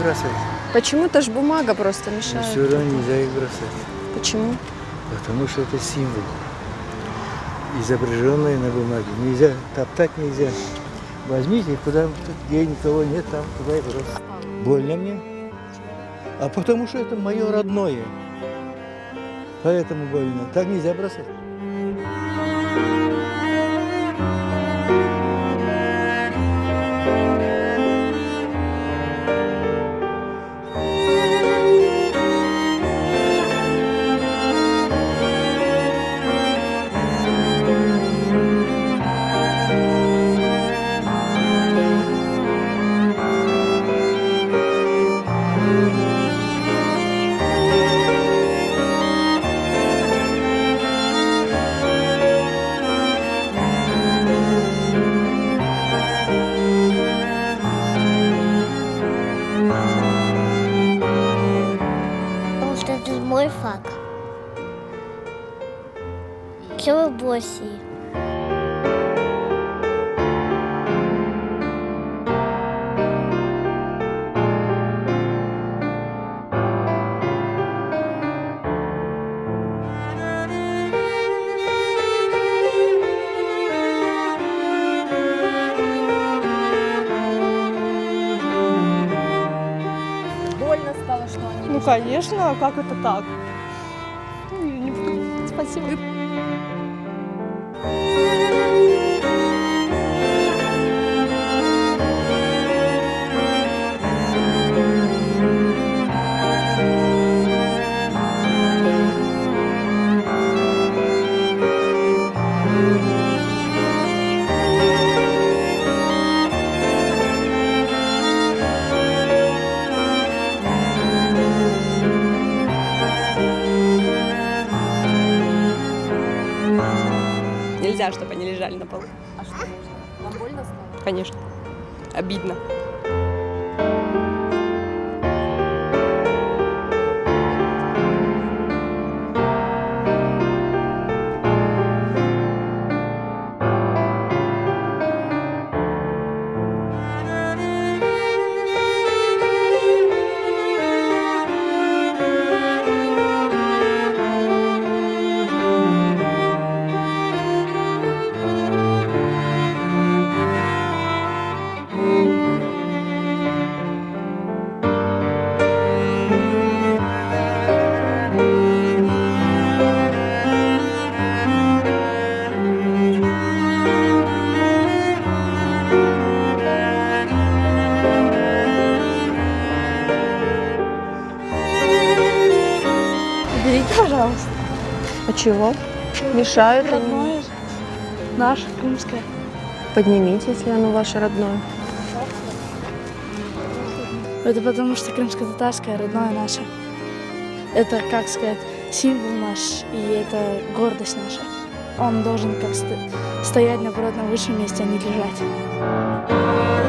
бросать. Почему? Это ж бумага просто Но мешает. все равно нельзя их бросать. Почему? Потому что это символ, изображенный на бумаге. Нельзя, топтать нельзя. Возьмите, куда, где никого нет, там туда и бросьте. Больно мне. А потому что это мое родное. Поэтому больно. Так нельзя бросать. Потому что это мой флаг. Все в Боснии. Больно стало, что они... Ну, конечно, как это так? Спасибо. Нельзя, чтобы они лежали на полу. А что можно? Вам больно стало? Конечно. Обидно. Уберите, пожалуйста. А чего? Мешают они. Родное же. Наше, крымское. Поднимите, если оно ваше родное. Это потому что крымско-татарское родное наше. Это, как сказать, символ наш, и это гордость наша. Он должен как стоять, наоборот, на высшем месте, а не лежать.